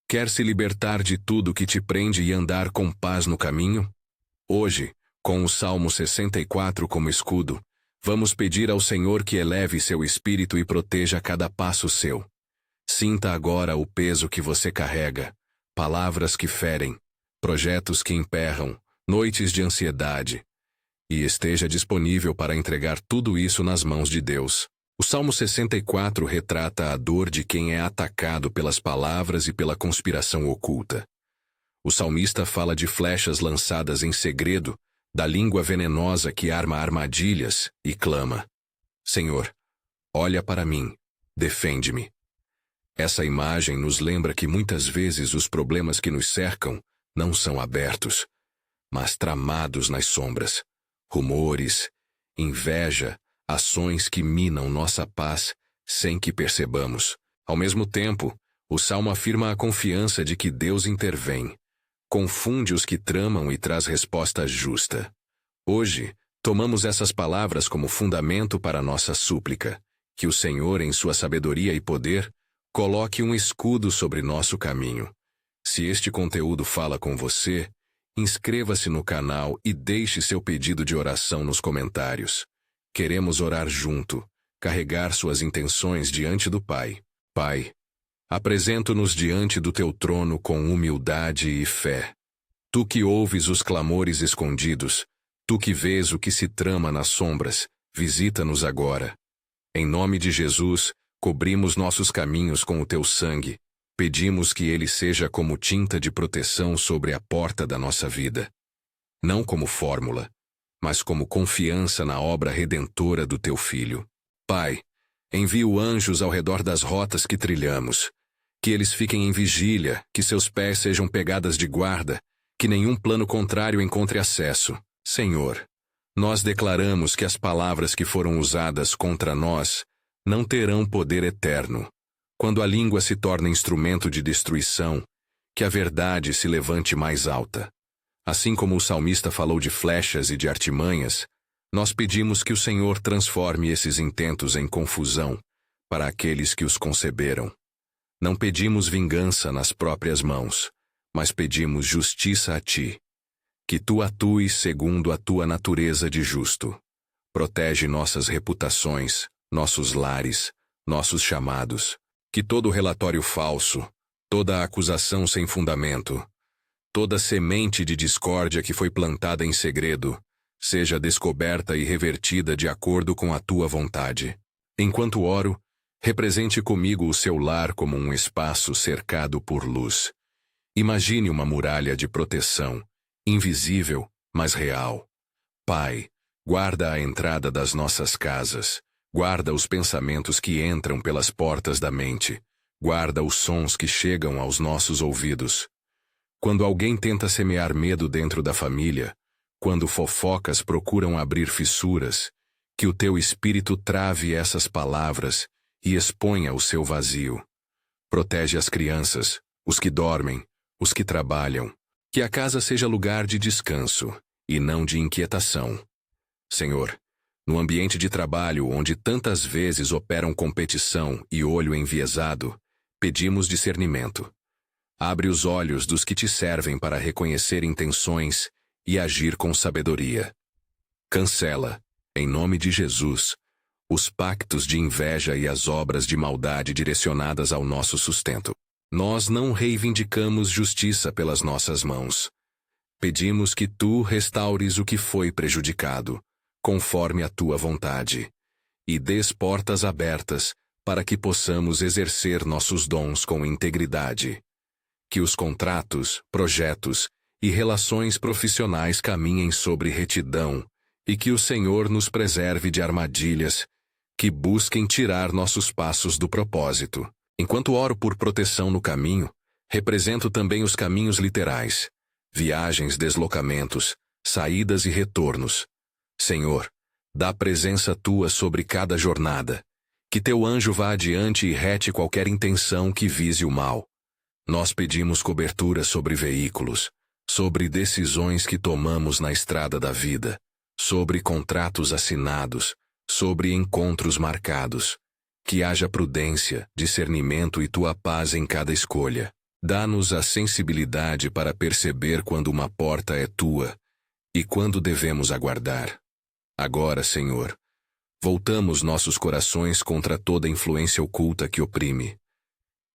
Quer se libertar de tudo que te prende e andar com paz no caminho? Hoje, com o Salmo 64 como escudo, vamos pedir ao Senhor que eleve seu espírito e proteja cada passo seu. Sinta agora o peso que você carrega, palavras que ferem, projetos que emperram, noites de ansiedade. E esteja disponível para entregar tudo isso nas mãos de Deus. O Salmo 64 retrata a dor de quem é atacado pelas palavras e pela conspiração oculta. O salmista fala de flechas lançadas em segredo, da língua venenosa que arma armadilhas, e clama: Senhor, olha para mim, defende-me. Essa imagem nos lembra que muitas vezes os problemas que nos cercam não são abertos, mas tramados nas sombras. Rumores, inveja, ações que minam nossa paz sem que percebamos. Ao mesmo tempo, o Salmo afirma a confiança de que Deus intervém, confunde os que tramam e traz resposta justa. Hoje, tomamos essas palavras como fundamento para nossa súplica, que o Senhor, em sua sabedoria e poder, coloque um escudo sobre nosso caminho. Se este conteúdo fala com você, inscreva-se no canal e deixe seu pedido de oração nos comentários. Queremos orar junto, carregar suas intenções diante do Pai. Pai, apresento-nos diante do teu trono com humildade e fé. Tu que ouves os clamores escondidos, tu que vês o que se trama nas sombras, visita-nos agora. Em nome de Jesus, cobrimos nossos caminhos com o teu sangue. Pedimos que ele seja como tinta de proteção sobre a porta da nossa vida. Não como fórmula, mas como confiança na obra redentora do teu Filho. Pai, envia anjos ao redor das rotas que trilhamos. Que eles fiquem em vigília, que seus pés sejam pegadas de guarda, que nenhum plano contrário encontre acesso. Senhor, nós declaramos que as palavras que foram usadas contra nós não terão poder eterno. Quando a língua se torna instrumento de destruição, que a verdade se levante mais alta. Assim como o salmista falou de flechas e de artimanhas, nós pedimos que o Senhor transforme esses intentos em confusão para aqueles que os conceberam. Não pedimos vingança nas próprias mãos, mas pedimos justiça a ti. Que tu atues segundo a tua natureza de justo. Protege nossas reputações, nossos lares, nossos chamados. Que todo relatório falso, toda acusação sem fundamento, toda semente de discórdia que foi plantada em segredo, seja descoberta e revertida de acordo com a tua vontade. Enquanto oro, represente comigo o seu lar como um espaço cercado por luz. Imagine uma muralha de proteção, invisível, mas real. Pai, guarda a entrada das nossas casas. Guarda os pensamentos que entram pelas portas da mente. Guarda os sons que chegam aos nossos ouvidos. Quando alguém tenta semear medo dentro da família, quando fofocas procuram abrir fissuras, que o teu espírito trave essas palavras e exponha o seu vazio. Protege as crianças, os que dormem, os que trabalham. Que a casa seja lugar de descanso e não de inquietação. Senhor, no ambiente de trabalho onde tantas vezes operam competição e olho enviesado, pedimos discernimento. Abre os olhos dos que te servem para reconhecer intenções e agir com sabedoria. Cancela, em nome de Jesus, os pactos de inveja e as obras de maldade direcionadas ao nosso sustento. Nós não reivindicamos justiça pelas nossas mãos. Pedimos que tu restaures o que foi prejudicado, conforme a tua vontade, e dês portas abertas para que possamos exercer nossos dons com integridade. Que os contratos, projetos e relações profissionais caminhem sobre retidão e que o Senhor nos preserve de armadilhas que busquem tirar nossos passos do propósito. Enquanto oro por proteção no caminho, represento também os caminhos literais, viagens, deslocamentos, saídas e retornos. Senhor, dá presença tua sobre cada jornada. Que teu anjo vá adiante e rete qualquer intenção que vise o mal. Nós pedimos cobertura sobre veículos, sobre decisões que tomamos na estrada da vida, sobre contratos assinados, sobre encontros marcados. Que haja prudência, discernimento e tua paz em cada escolha. Dá-nos a sensibilidade para perceber quando uma porta é tua e quando devemos aguardar. Agora, Senhor, voltamos nossos corações contra toda influência oculta que oprime.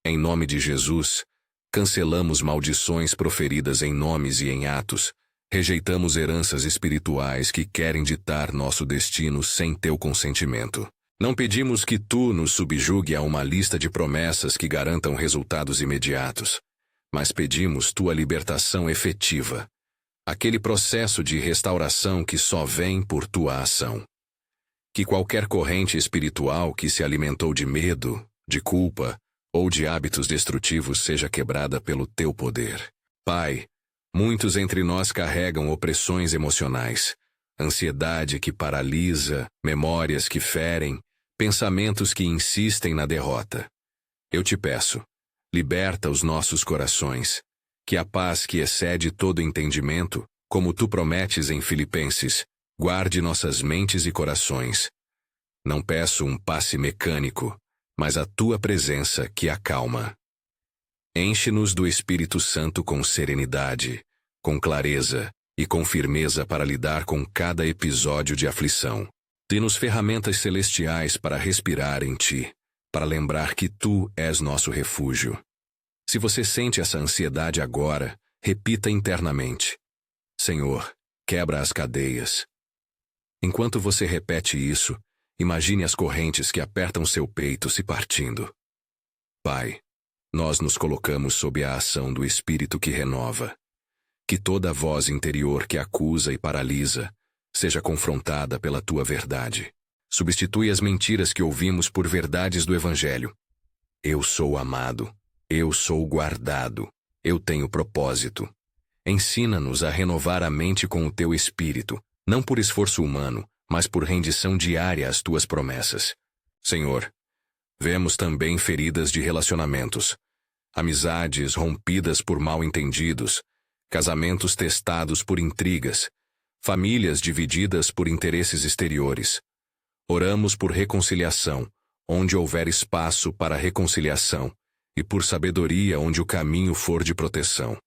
Em nome de Jesus, cancelamos maldições proferidas em nomes e em atos, rejeitamos heranças espirituais que querem ditar nosso destino sem teu consentimento. Não pedimos que tu nos subjugue a uma lista de promessas que garantam resultados imediatos, mas pedimos tua libertação efetiva, aquele processo de restauração que só vem por tua ação. Que qualquer corrente espiritual que se alimentou de medo, de culpa ou de hábitos destrutivos seja quebrada pelo teu poder. Pai, muitos entre nós carregam opressões emocionais, ansiedade que paralisa, memórias que ferem, pensamentos que insistem na derrota. Eu te peço, liberta os nossos corações, que a paz que excede todo entendimento, como tu prometes em Filipenses, guarde nossas mentes e corações. Não peço um passe mecânico, mas a tua presença que acalma. Enche-nos do Espírito Santo com serenidade, com clareza e com firmeza para lidar com cada episódio de aflição. Dê-nos ferramentas celestiais para respirar em ti, para lembrar que tu és nosso refúgio. Se você sente essa ansiedade agora, repita internamente: Senhor, quebra as cadeias. Enquanto você repete isso, imagine as correntes que apertam seu peito se partindo. Pai, nós nos colocamos sob a ação do Espírito que renova. Que toda voz interior que acusa e paralisa seja confrontada pela tua verdade. Substitui as mentiras que ouvimos por verdades do Evangelho. Eu sou amado, eu sou guardado, eu tenho propósito. Ensina-nos a renovar a mente com o teu Espírito, não por esforço humano, mas por rendição diária às tuas promessas. Senhor, vemos também feridas de relacionamentos, amizades rompidas por mal-entendidos, casamentos testados por intrigas, famílias divididas por interesses exteriores. Oramos por reconciliação, onde houver espaço para reconciliação, e por sabedoria onde o caminho for de proteção.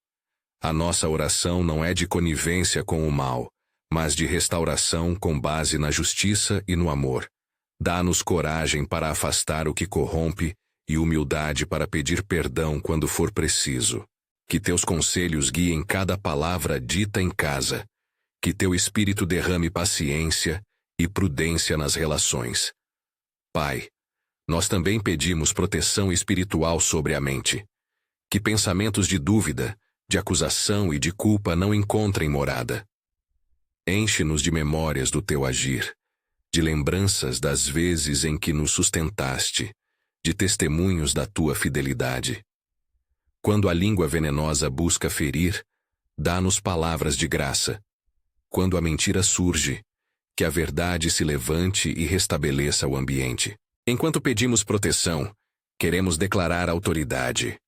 A nossa oração não é de conivência com o mal, mas de restauração com base na justiça e no amor. Dá-nos coragem para afastar o que corrompe e humildade para pedir perdão quando for preciso. Que teus conselhos guiem cada palavra dita em casa. Que teu Espírito derrame paciência e prudência nas relações. Pai, nós também pedimos proteção espiritual sobre a mente. Que pensamentos de dúvida, de acusação e de culpa não encontrem morada. Enche-nos de memórias do teu agir, de lembranças das vezes em que nos sustentaste, de testemunhos da tua fidelidade. Quando a língua venenosa busca ferir, dá-nos palavras de graça. Quando a mentira surge, que a verdade se levante e restabeleça o ambiente. Enquanto pedimos proteção, queremos declarar autoridade,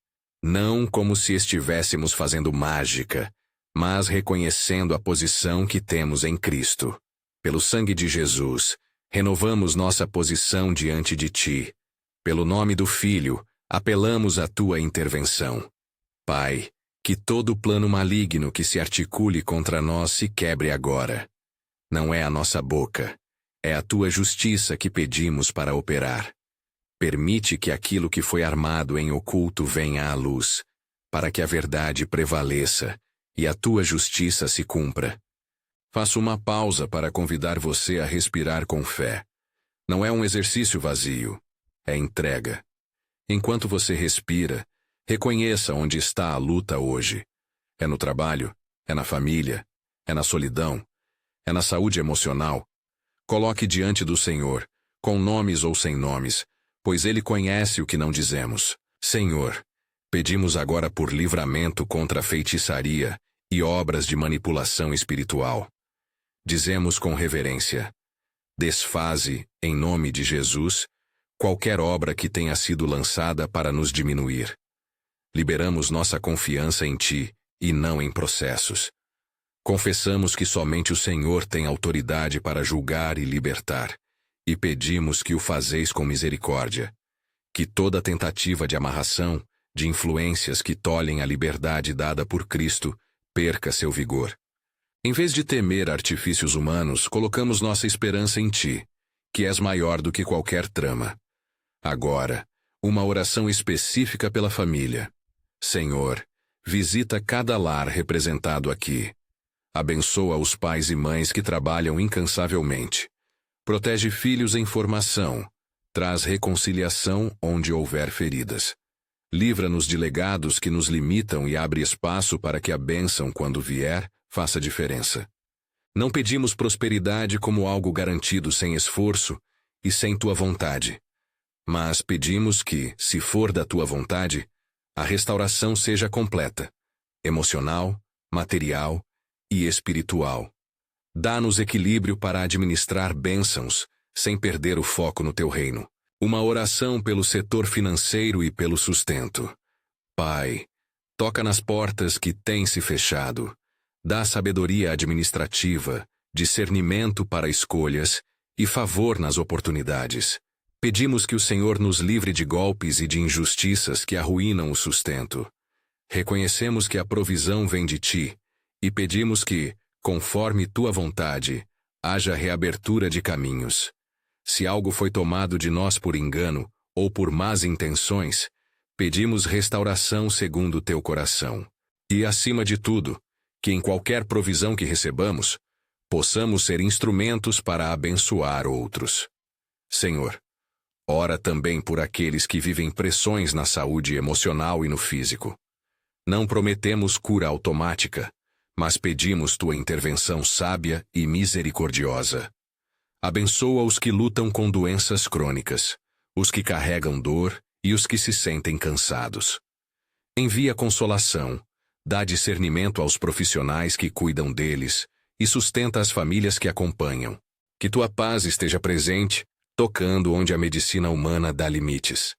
não como se estivéssemos fazendo mágica, mas reconhecendo a posição que temos em Cristo. Pelo sangue de Jesus, renovamos nossa posição diante de ti. Pelo nome do Filho, apelamos à tua intervenção. Pai, que todo plano maligno que se articule contra nós se quebre agora. Não é a nossa boca, é a tua justiça que pedimos para operar. Permite que aquilo que foi armado em oculto venha à luz, para que a verdade prevaleça e a tua justiça se cumpra. Faço uma pausa para convidar você a respirar com fé. Não é um exercício vazio, é entrega. Enquanto você respira, reconheça onde está a luta hoje. É no trabalho, é na família, é na solidão, é na saúde emocional. Coloque diante do Senhor, com nomes ou sem nomes, pois Ele conhece o que não dizemos. Senhor, pedimos agora por livramento contra a feitiçaria e obras de manipulação espiritual. Dizemos com reverência: desfaze, em nome de Jesus, qualquer obra que tenha sido lançada para nos diminuir. Liberamos nossa confiança em Ti e não em processos. Confessamos que somente o Senhor tem autoridade para julgar e libertar, e pedimos que o fazeis com misericórdia. Que toda tentativa de amarração, de influências que tolhem a liberdade dada por Cristo, perca seu vigor. Em vez de temer artifícios humanos, colocamos nossa esperança em Ti, que és maior do que qualquer trama. Agora, uma oração específica pela família. Senhor, visita cada lar representado aqui. Abençoa os pais e mães que trabalham incansavelmente. Protege filhos em formação. Traz reconciliação onde houver feridas. Livra-nos de legados que nos limitam e abre espaço para que a bênção, quando vier, faça diferença. Não pedimos prosperidade como algo garantido sem esforço e sem Tua vontade. Mas pedimos que, se for da Tua vontade, a restauração seja completa, emocional, material e espiritual. Dá-nos equilíbrio para administrar bênçãos, sem perder o foco no Teu reino. Uma oração pelo setor financeiro e pelo sustento. Pai, toca nas portas que têm se fechado. Dá sabedoria administrativa, discernimento para escolhas e favor nas oportunidades. Pedimos que o Senhor nos livre de golpes e de injustiças que arruinam o sustento. Reconhecemos que a provisão vem de Ti e pedimos que, conforme Tua vontade, haja reabertura de caminhos. Se algo foi tomado de nós por engano ou por más intenções, pedimos restauração segundo Teu coração. E, acima de tudo, que em qualquer provisão que recebamos, possamos ser instrumentos para abençoar outros. Senhor, ora também por aqueles que vivem pressões na saúde emocional e no físico. Não prometemos cura automática, mas pedimos Tua intervenção sábia e misericordiosa. Abençoa os que lutam com doenças crônicas, os que carregam dor e os que se sentem cansados. Envia consolação, dá discernimento aos profissionais que cuidam deles e sustenta as famílias que acompanham. Que Tua paz esteja presente, tocando onde a medicina humana dá limites.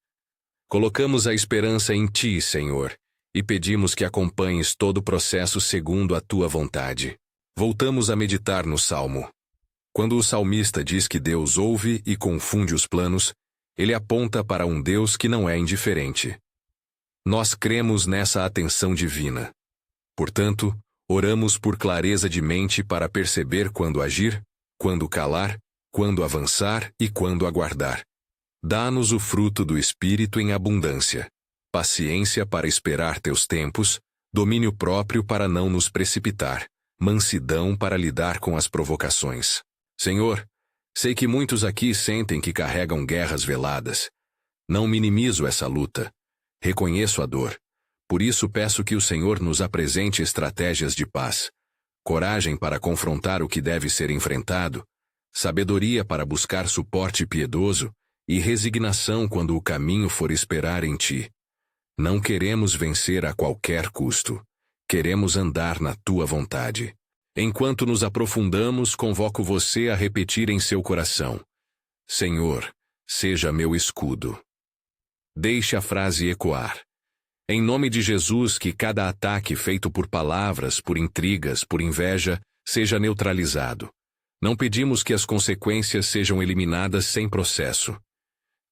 Colocamos a esperança em Ti, Senhor, e pedimos que acompanhes todo o processo segundo a Tua vontade. Voltamos a meditar no Salmo. Quando o salmista diz que Deus ouve e confunde os planos, ele aponta para um Deus que não é indiferente. Nós cremos nessa atenção divina. Portanto, oramos por clareza de mente para perceber quando agir, quando calar, quando avançar e quando aguardar. Dá-nos o fruto do Espírito em abundância, paciência para esperar Teus tempos, domínio próprio para não nos precipitar, mansidão para lidar com as provocações. Senhor, sei que muitos aqui sentem que carregam guerras veladas. Não minimizo essa luta. Reconheço a dor. Por isso peço que o Senhor nos apresente estratégias de paz, coragem para confrontar o que deve ser enfrentado, sabedoria para buscar suporte piedoso e resignação quando o caminho for esperar em Ti. Não queremos vencer a qualquer custo. Queremos andar na Tua vontade. Enquanto nos aprofundamos, convoco você a repetir em seu coração: Senhor, seja meu escudo. Deixe a frase ecoar. Em nome de Jesus, que cada ataque feito por palavras, por intrigas, por inveja, seja neutralizado. Não pedimos que as consequências sejam eliminadas sem processo.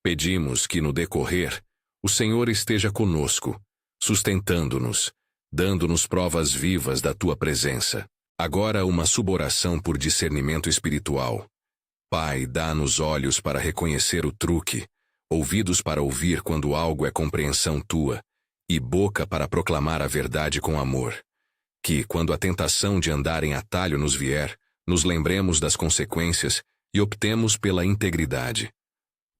Pedimos que, no decorrer, o Senhor esteja conosco, sustentando-nos, dando-nos provas vivas da Tua presença. Agora uma suboração por discernimento espiritual. Pai, dá-nos olhos para reconhecer o truque, ouvidos para ouvir quando algo é compreensão Tua, e boca para proclamar a verdade com amor. Que, quando a tentação de andar em atalho nos vier, nos lembremos das consequências e optemos pela integridade.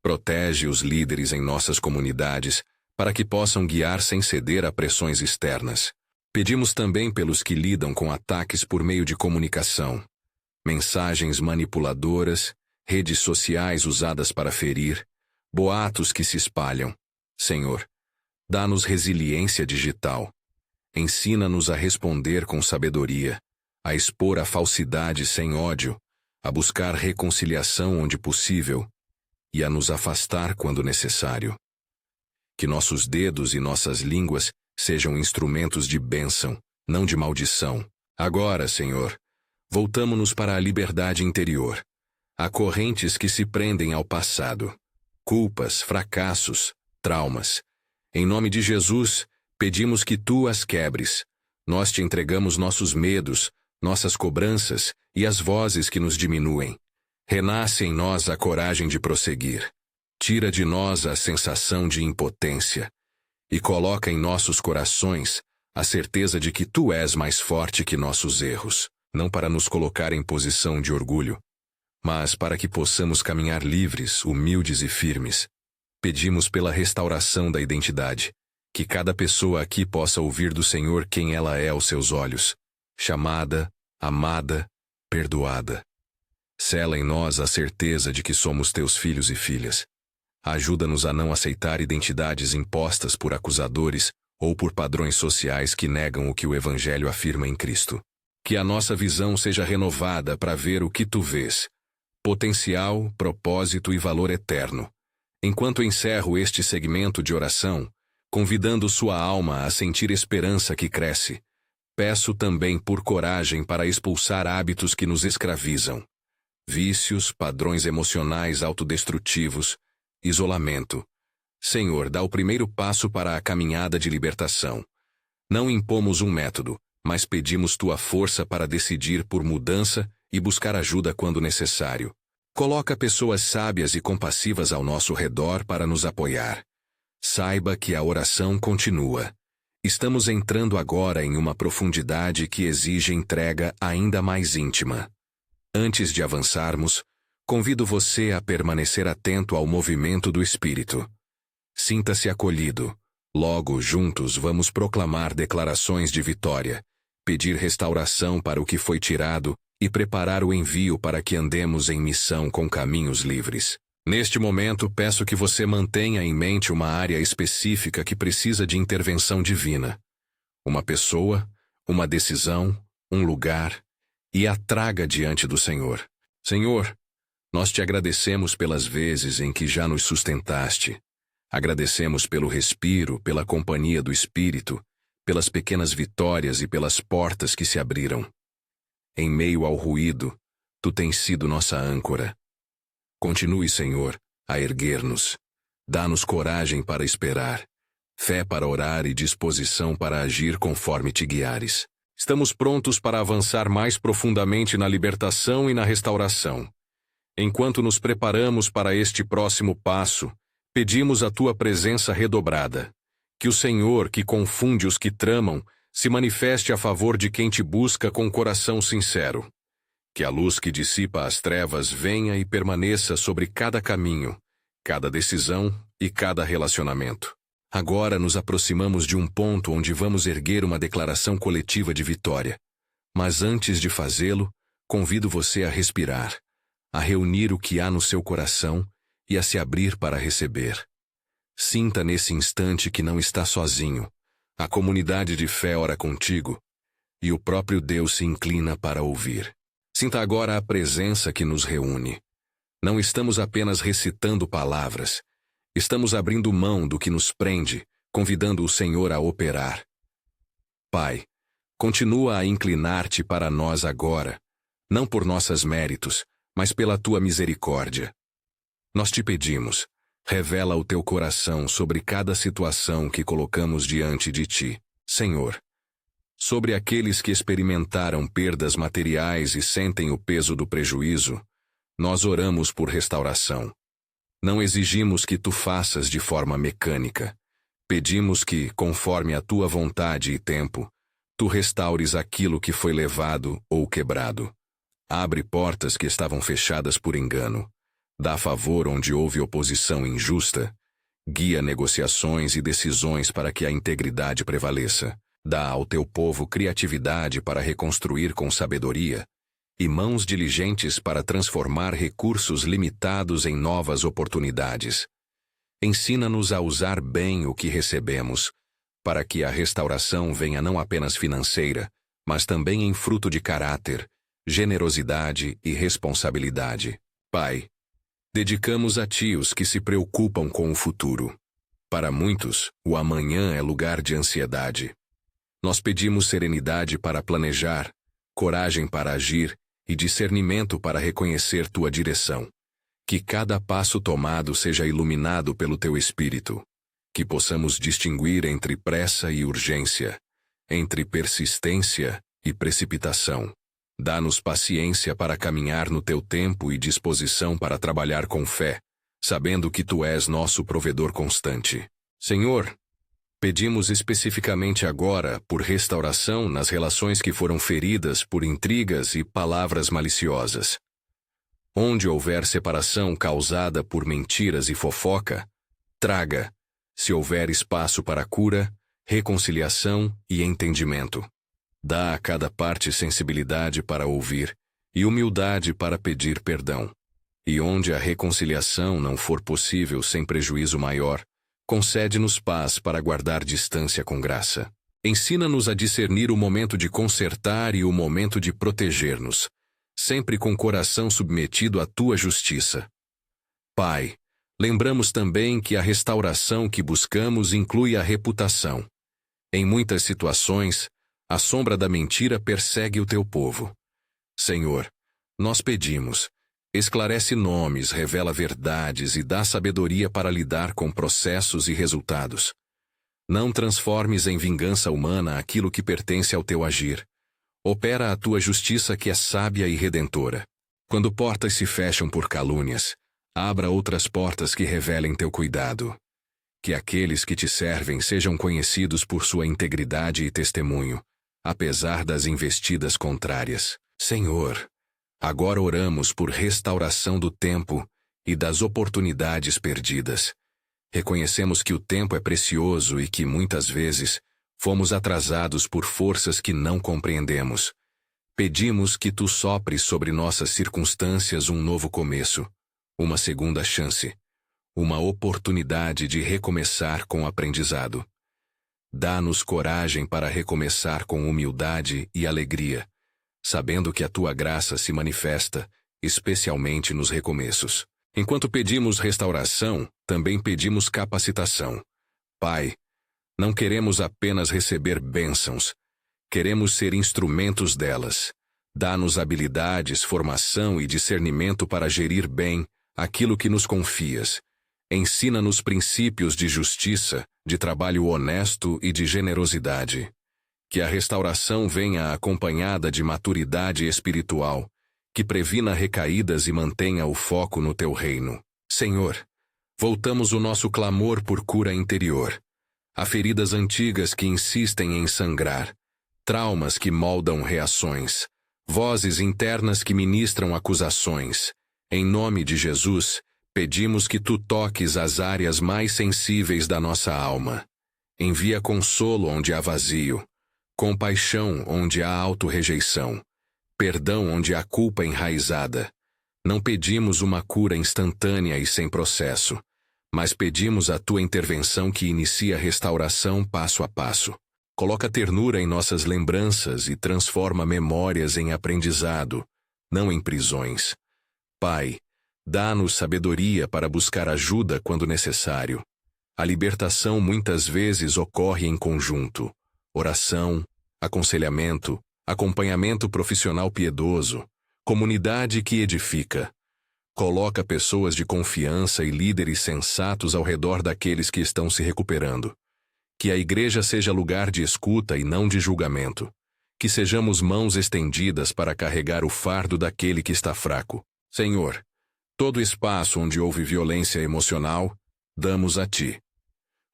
Protege os líderes em nossas comunidades, para que possam guiar sem ceder a pressões externas. Pedimos também pelos que lidam com ataques por meio de comunicação, mensagens manipuladoras, redes sociais usadas para ferir, boatos que se espalham. Senhor, dá-nos resiliência digital. Ensina-nos a responder com sabedoria, a expor a falsidade sem ódio, a buscar reconciliação onde possível e a nos afastar quando necessário. Que nossos dedos e nossas línguas sejam instrumentos de bênção, não de maldição. Agora, Senhor, voltamo-nos para a liberdade interior. Há correntes que se prendem ao passado, culpas, fracassos, traumas. Em nome de Jesus, pedimos que tu as quebres. Nós te entregamos nossos medos, nossas cobranças e as vozes que nos diminuem. Renasce em nós a coragem de prosseguir. Tira de nós a sensação de impotência. E coloca em nossos corações a certeza de que tu és mais forte que nossos erros, não para nos colocar em posição de orgulho, mas para que possamos caminhar livres, humildes e firmes. Pedimos pela restauração da identidade, que cada pessoa aqui possa ouvir do Senhor quem ela é aos seus olhos, chamada, amada, perdoada. Sela em nós a certeza de que somos teus filhos e filhas. Ajuda-nos a não aceitar identidades impostas por acusadores ou por padrões sociais que negam o que o Evangelho afirma em Cristo. Que a nossa visão seja renovada para ver o que tu vês, potencial, propósito e valor eterno. Enquanto encerro este segmento de oração, convidando sua alma a sentir esperança que cresce, peço também por coragem para expulsar hábitos que nos escravizam. Vícios, padrões emocionais autodestrutivos, isolamento. Senhor, dá o primeiro passo para a caminhada de libertação. Não impomos um método, mas pedimos tua força para decidir por mudança e buscar ajuda quando necessário. Coloca pessoas sábias e compassivas ao nosso redor para nos apoiar. Saiba que a oração continua. Estamos entrando agora em uma profundidade que exige entrega ainda mais íntima. Antes de avançarmos, convido você a permanecer atento ao movimento do Espírito. Sinta-se acolhido. Logo, juntos, vamos proclamar declarações de vitória, pedir restauração para o que foi tirado e preparar o envio para que andemos em missão com caminhos livres. Neste momento, peço que você mantenha em mente uma área específica que precisa de intervenção divina. Uma pessoa, uma decisão, um lugar, e a traga diante do Senhor. Senhor, nós te agradecemos pelas vezes em que já nos sustentaste. Agradecemos pelo respiro, pela companhia do Espírito, pelas pequenas vitórias e pelas portas que se abriram. Em meio ao ruído, tu tens sido nossa âncora. Continue, Senhor, a erguer-nos. Dá-nos coragem para esperar, fé para orar e disposição para agir conforme te guiares. Estamos prontos para avançar mais profundamente na libertação e na restauração. Enquanto nos preparamos para este próximo passo, pedimos a tua presença redobrada. Que o Senhor, que confunde os que tramam, se manifeste a favor de quem te busca com coração sincero. Que a luz que dissipa as trevas venha e permaneça sobre cada caminho, cada decisão e cada relacionamento. Agora nos aproximamos de um ponto onde vamos erguer uma declaração coletiva de vitória. Mas antes de fazê-lo, convido você a respirar, a reunir o que há no seu coração e a se abrir para receber. Sinta nesse instante que não está sozinho. A comunidade de fé ora contigo, e o próprio Deus se inclina para ouvir. Sinta agora a presença que nos reúne. Não estamos apenas recitando palavras. Estamos abrindo mão do que nos prende, convidando o Senhor a operar. Pai, continua a inclinar-te para nós agora, não por nossos méritos, mas pela tua misericórdia. Nós te pedimos, revela o teu coração sobre cada situação que colocamos diante de ti, Senhor. Sobre aqueles que experimentaram perdas materiais e sentem o peso do prejuízo, nós oramos por restauração. Não exigimos que tu faças de forma mecânica. Pedimos que, conforme a tua vontade e tempo, tu restaures aquilo que foi levado ou quebrado. Abre portas que estavam fechadas por engano. Dá favor onde houve oposição injusta. Guia negociações e decisões para que a integridade prevaleça. Dá ao teu povo criatividade para reconstruir com sabedoria e mãos diligentes para transformar recursos limitados em novas oportunidades. Ensina-nos a usar bem o que recebemos, para que a restauração venha não apenas financeira, mas também em fruto de caráter, generosidade e responsabilidade. Pai, dedicamos a ti os que se preocupam com o futuro. Para muitos, o amanhã é lugar de ansiedade. Nós pedimos serenidade para planejar, coragem para agir e discernimento para reconhecer tua direção. Que cada passo tomado seja iluminado pelo teu Espírito. que possamos distinguir entre pressa e urgência, entre persistência e precipitação. Dá-nos paciência para caminhar no teu tempo e disposição para trabalhar com fé, sabendo que tu és nosso provedor constante. Senhor, pedimos especificamente agora por restauração nas relações que foram feridas por intrigas e palavras maliciosas. Onde houver separação causada por mentiras e fofoca, traga, se houver espaço para cura, reconciliação e entendimento. Dá a cada parte sensibilidade para ouvir e humildade para pedir perdão. E onde a reconciliação não for possível sem prejuízo maior, concede-nos paz para guardar distância com graça. Ensina-nos a discernir o momento de consertar e o momento de proteger-nos, sempre com o coração submetido à tua justiça. Pai, lembramos também que a restauração que buscamos inclui a reputação. Em muitas situações, a sombra da mentira persegue o teu povo. Senhor, nós pedimos, esclarece nomes, revela verdades e dá sabedoria para lidar com processos e resultados. Não transformes em vingança humana aquilo que pertence ao teu agir. Opera a tua justiça que é sábia e redentora. Quando portas se fecham por calúnias, abra outras portas que revelem teu cuidado. Que aqueles que te servem sejam conhecidos por sua integridade e testemunho, apesar das investidas contrárias. Senhor, agora oramos por restauração do tempo e das oportunidades perdidas. Reconhecemos que o tempo é precioso e que, muitas vezes, fomos atrasados por forças que não compreendemos. Pedimos que tu sopres sobre nossas circunstâncias um novo começo, uma segunda chance, uma oportunidade de recomeçar com aprendizado. Dá-nos coragem para recomeçar com humildade e alegria, sabendo que a tua graça se manifesta, especialmente nos recomeços. Enquanto pedimos restauração, também pedimos capacitação. Pai, não queremos apenas receber bênçãos, queremos ser instrumentos delas. Dá-nos habilidades, formação e discernimento para gerir bem aquilo que nos confias. Ensina-nos princípios de justiça, de trabalho honesto e de generosidade. Que a restauração venha acompanhada de maturidade espiritual, que previna recaídas e mantenha o foco no teu reino. Senhor, voltamos o nosso clamor por cura interior. Há feridas antigas que insistem em sangrar, traumas que moldam reações, vozes internas que ministram acusações. Em nome de Jesus, pedimos que tu toques as áreas mais sensíveis da nossa alma. Envia consolo onde há vazio, compaixão onde há autorrejeição, perdão onde há culpa enraizada. Não pedimos uma cura instantânea e sem processo, mas pedimos a tua intervenção que inicia a restauração passo a passo. Coloca ternura em nossas lembranças e transforma memórias em aprendizado, não em prisões. Pai, dá-nos sabedoria para buscar ajuda quando necessário. A libertação muitas vezes ocorre em conjunto. Oração, aconselhamento, acompanhamento profissional piedoso, comunidade que edifica. Coloca pessoas de confiança e líderes sensatos ao redor daqueles que estão se recuperando. Que a igreja seja lugar de escuta e não de julgamento. Que sejamos mãos estendidas para carregar o fardo daquele que está fraco. Senhor, todo espaço onde houve violência emocional, damos a ti.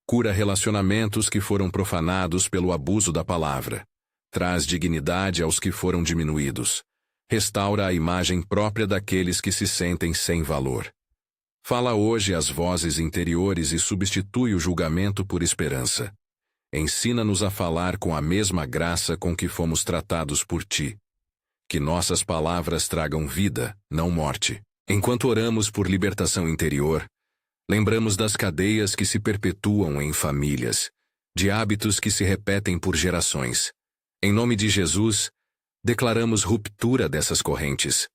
Cura relacionamentos que foram profanados pelo abuso da palavra. Traz dignidade aos que foram diminuídos. Restaura a imagem própria daqueles que se sentem sem valor. Fala hoje às vozes interiores e substitui o julgamento por esperança. Ensina-nos a falar com a mesma graça com que fomos tratados por ti. Que nossas palavras tragam vida, não morte. Enquanto oramos por libertação interior, lembramos das cadeias que se perpetuam em famílias, de hábitos que se repetem por gerações. Em nome de Jesus, declaramos ruptura dessas correntes.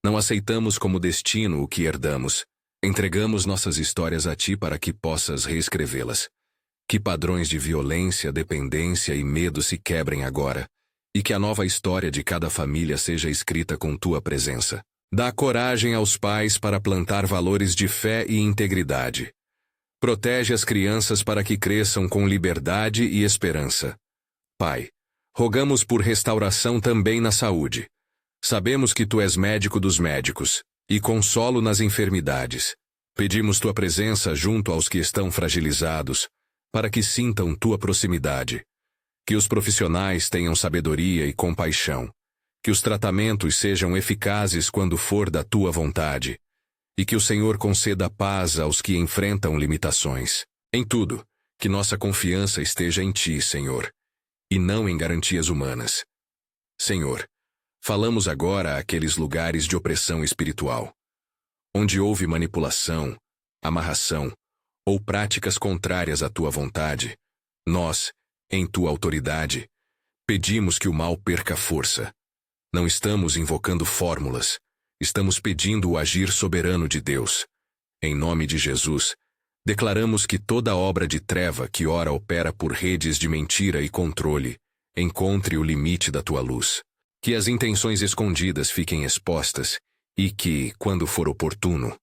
Não aceitamos como destino o que herdamos. Entregamos nossas histórias a ti para que possas reescrevê-las. Que padrões de violência, dependência e medo se quebrem agora, e que a nova história de cada família seja escrita com tua presença. Dá coragem aos pais para plantar valores de fé e integridade. Protege as crianças para que cresçam com liberdade e esperança. Pai, rogamos por restauração também na saúde. Sabemos que Tu és médico dos médicos e consolo nas enfermidades. Pedimos Tua presença junto aos que estão fragilizados, para que sintam Tua proximidade. Que os profissionais tenham sabedoria e compaixão. Que os tratamentos sejam eficazes quando for da Tua vontade. E que o Senhor conceda paz aos que enfrentam limitações. Em tudo, que nossa confiança esteja em Ti, Senhor, e não em garantias humanas. Senhor, falamos agora àqueles lugares de opressão espiritual, onde houve manipulação, amarração ou práticas contrárias à Tua vontade. Nós, em Tua autoridade, pedimos que o mal perca força. Não estamos invocando fórmulas, estamos pedindo o agir soberano de Deus. Em nome de Jesus, declaramos que toda obra de treva que ora opera por redes de mentira e controle, encontre o limite da Tua luz. Que as intenções escondidas fiquem expostas e que, quando for oportuno,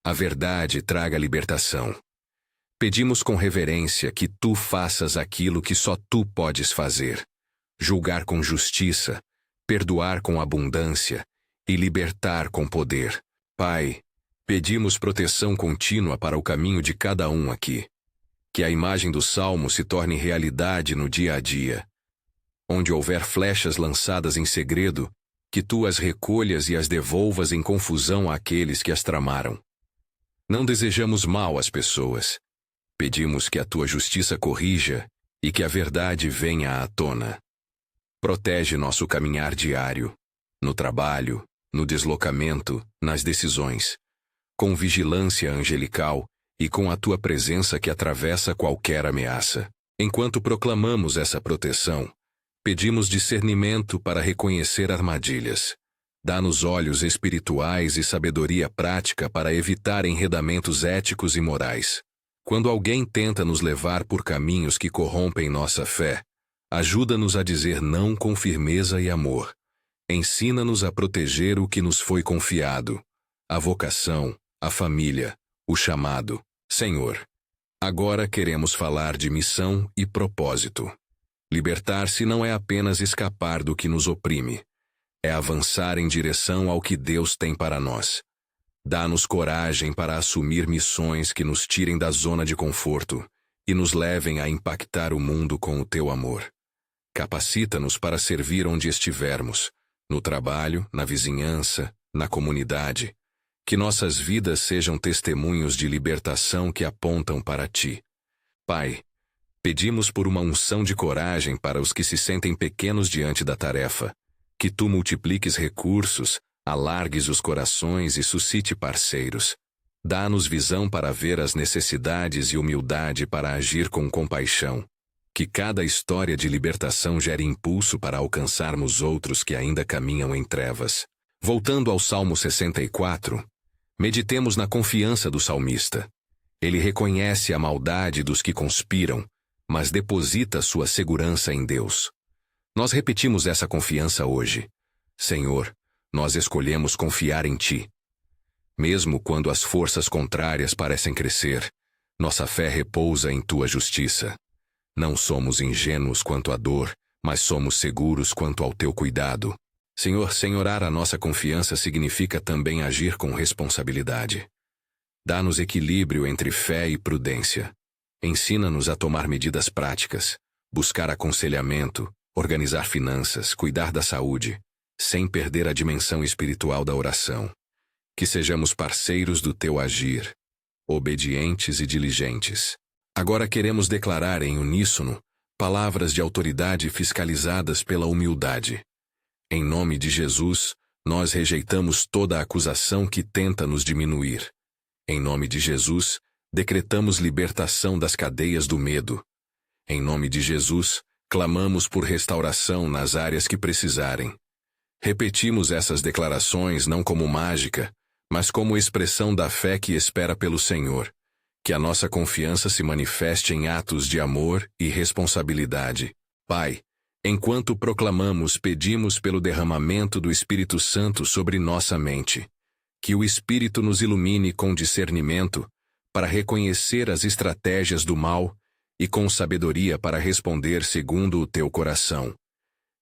a verdade traga libertação. Pedimos com reverência que Tu faças aquilo que só Tu podes fazer: julgar com justiça, perdoar com abundância e libertar com poder. Pai, pedimos proteção contínua para o caminho de cada um aqui. Que a imagem do Salmo se torne realidade no dia a dia. Onde houver flechas lançadas em segredo, que Tu as recolhas e as devolvas em confusão àqueles que as tramaram. Não desejamos mal às pessoas. Pedimos que a Tua justiça corrija e que a verdade venha à tona. Protege nosso caminhar diário, no trabalho, no deslocamento, nas decisões, com vigilância angelical e com a Tua presença que atravessa qualquer ameaça. Enquanto proclamamos essa proteção, pedimos discernimento para reconhecer armadilhas. Dá-nos olhos espirituais e sabedoria prática para evitar enredamentos éticos e morais. Quando alguém tenta nos levar por caminhos que corrompem nossa fé, ajuda-nos a dizer não com firmeza e amor. Ensina-nos a proteger o que nos foi confiado, a vocação, a família, o chamado. Senhor, agora queremos falar de missão e propósito. Libertar-se não é apenas escapar do que nos oprime, é avançar em direção ao que Deus tem para nós. Dá-nos coragem para assumir missões que nos tirem da zona de conforto e nos levem a impactar o mundo com o Teu amor. Capacita-nos para servir onde estivermos, no trabalho, na vizinhança, na comunidade. Que nossas vidas sejam testemunhos de libertação que apontam para Ti. Pai, pedimos por uma unção de coragem para os que se sentem pequenos diante da tarefa. Que Tu multipliques recursos, alargues os corações e suscite parceiros. Dá-nos visão para ver as necessidades e humildade para agir com compaixão. Que cada história de libertação gere impulso para alcançarmos outros que ainda caminham em trevas. Voltando ao Salmo 64, meditemos na confiança do salmista. Ele reconhece a maldade dos que conspiram, mas deposita sua segurança em Deus. Nós repetimos essa confiança hoje. Senhor, nós escolhemos confiar em Ti. Mesmo quando as forças contrárias parecem crescer, nossa fé repousa em Tua justiça. Não somos ingênuos quanto à dor, mas somos seguros quanto ao Teu cuidado. Senhor, senhorar a nossa confiança significa também agir com responsabilidade. Dá-nos equilíbrio entre fé e prudência. Ensina-nos a tomar medidas práticas, buscar aconselhamento, organizar finanças, cuidar da saúde, sem perder a dimensão espiritual da oração. Que sejamos parceiros do Teu agir, obedientes e diligentes. Agora queremos declarar em uníssono palavras de autoridade fiscalizadas pela humildade. Em nome de Jesus, nós rejeitamos toda acusação que tenta nos diminuir. Em nome de Jesus, decretamos libertação das cadeias do medo. Em nome de Jesus, clamamos por restauração nas áreas que precisarem. Repetimos essas declarações não como mágica, mas como expressão da fé que espera pelo Senhor. Que a nossa confiança se manifeste em atos de amor e responsabilidade. Pai, enquanto proclamamos, pedimos pelo derramamento do Espírito Santo sobre nossa mente. Que o Espírito nos ilumine com discernimento, para reconhecer as estratégias do mal e com sabedoria para responder segundo o teu coração.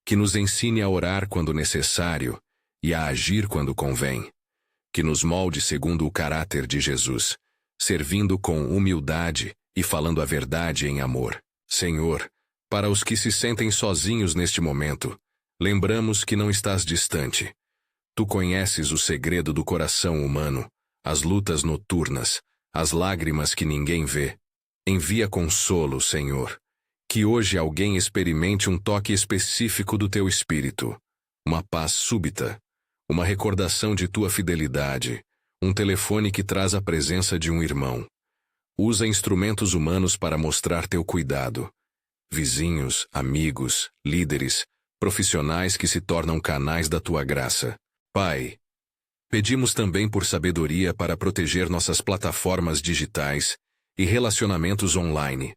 Que nos ensine a orar quando necessário e a agir quando convém. Que nos molde segundo o caráter de Jesus, servindo com humildade e falando a verdade em amor. Senhor, para os que se sentem sozinhos neste momento, lembramos que não estás distante. Tu conheces o segredo do coração humano, as lutas noturnas, as lágrimas que ninguém vê. Envia consolo, Senhor. Que hoje alguém experimente um toque específico do teu espírito, uma paz súbita, uma recordação de tua fidelidade, um telefone que traz a presença de um irmão. Usa instrumentos humanos para mostrar teu cuidado. Vizinhos, amigos, líderes, profissionais que se tornam canais da tua graça. Pai, pedimos também por sabedoria para proteger nossas plataformas digitais e relacionamentos online.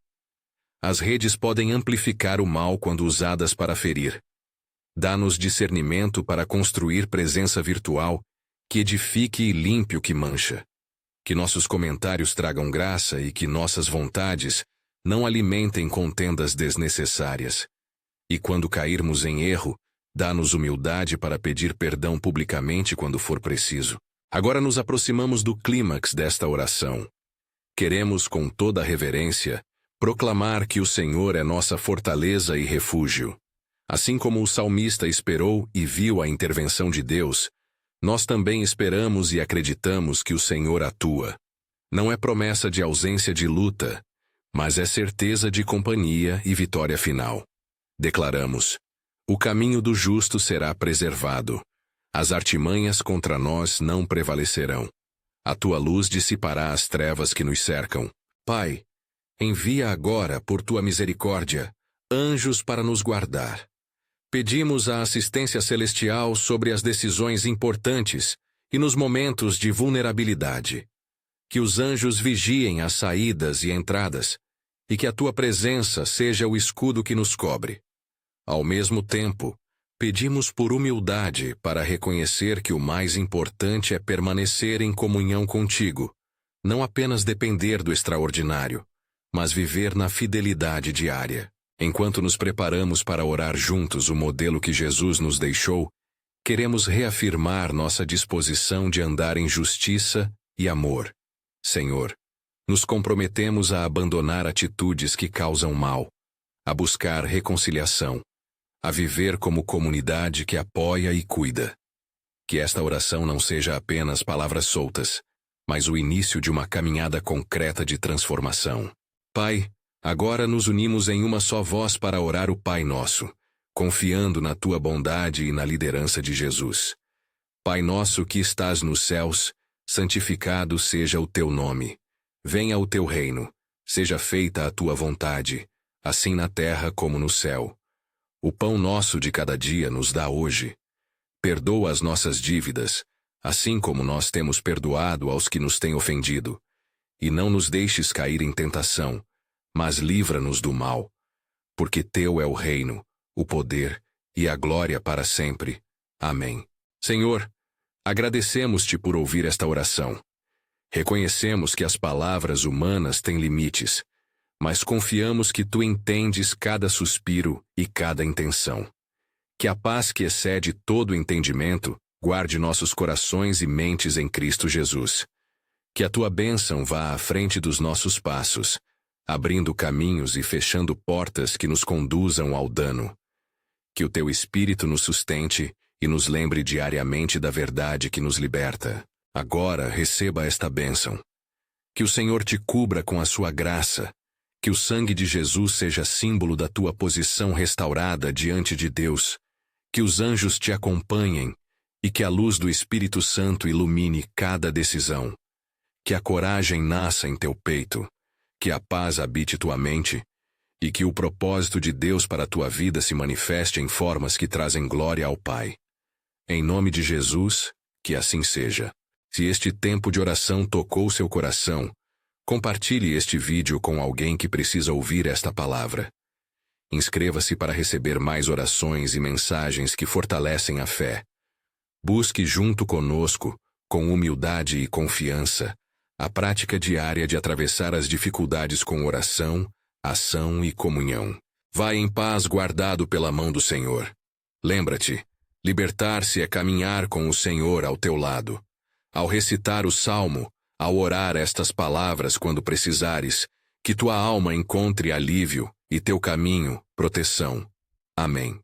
As redes podem amplificar o mal quando usadas para ferir. Dá-nos discernimento para construir presença virtual que edifique e limpe o que mancha. Que nossos comentários tragam graça e que nossas vontades não alimentem contendas desnecessárias. E quando cairmos em erro, dá-nos humildade para pedir perdão publicamente quando for preciso. Agora nos aproximamos do clímax desta oração. Queremos, com toda a reverência, proclamar que o Senhor é nossa fortaleza e refúgio. Assim como o salmista esperou e viu a intervenção de Deus, nós também esperamos e acreditamos que o Senhor atua. Não é promessa de ausência de luta, mas é certeza de companhia e vitória final. Declaramos: o caminho do justo será preservado. As artimanhas contra nós não prevalecerão. A tua luz dissipará as trevas que nos cercam. Pai, envia agora, por tua misericórdia, anjos para nos guardar. Pedimos a assistência celestial sobre as decisões importantes e nos momentos de vulnerabilidade. Que os anjos vigiem as saídas e entradas e que a tua presença seja o escudo que nos cobre. Ao mesmo tempo, pedimos por humildade para reconhecer que o mais importante é permanecer em comunhão contigo, não apenas depender do extraordinário, mas viver na fidelidade diária. Enquanto nos preparamos para orar juntos o modelo que Jesus nos deixou, queremos reafirmar nossa disposição de andar em justiça e amor. Senhor, nos comprometemos a abandonar atitudes que causam mal, a buscar reconciliação, a viver como comunidade que apoia e cuida. Que esta oração não seja apenas palavras soltas, mas o início de uma caminhada concreta de transformação. Pai, agora nos unimos em uma só voz para orar o Pai Nosso, confiando na tua bondade e na liderança de Jesus. Pai nosso que estás nos céus, santificado seja o teu nome. Venha o teu reino, seja feita a tua vontade, assim na terra como no céu. O pão nosso de cada dia nos dá hoje. Perdoa as nossas dívidas, assim como nós temos perdoado aos que nos têm ofendido. E não nos deixes cair em tentação, mas livra-nos do mal. Porque teu é o reino, o poder e a glória para sempre. Amém. Senhor, agradecemos-te por ouvir esta oração. Reconhecemos que as palavras humanas têm limites, mas confiamos que tu entendes cada suspiro e cada intenção. Que a paz que excede todo entendimento guarde nossos corações e mentes em Cristo Jesus. Que a tua bênção vá à frente dos nossos passos, abrindo caminhos e fechando portas que nos conduzam ao dano. Que o teu Espírito nos sustente e nos lembre diariamente da verdade que nos liberta. Agora receba esta bênção. Que o Senhor te cubra com a sua graça. Que o sangue de Jesus seja símbolo da tua posição restaurada diante de Deus. Que os anjos te acompanhem e que a luz do Espírito Santo ilumine cada decisão. Que a coragem nasça em teu peito. Que a paz habite tua mente e que o propósito de Deus para a tua vida se manifeste em formas que trazem glória ao Pai. Em nome de Jesus, que assim seja. Se este tempo de oração tocou seu coração, compartilhe este vídeo com alguém que precisa ouvir esta palavra. Inscreva-se para receber mais orações e mensagens que fortalecem a fé. Busque junto conosco, com humildade e confiança, A prática diária de atravessar as dificuldades com oração, ação e comunhão. Vai em paz guardado pela mão do Senhor. Lembra-te, libertar-se é caminhar com o Senhor ao teu lado. Ao recitar o salmo, ao orar estas palavras quando precisares, que tua alma encontre alívio e teu caminho, proteção. Amém.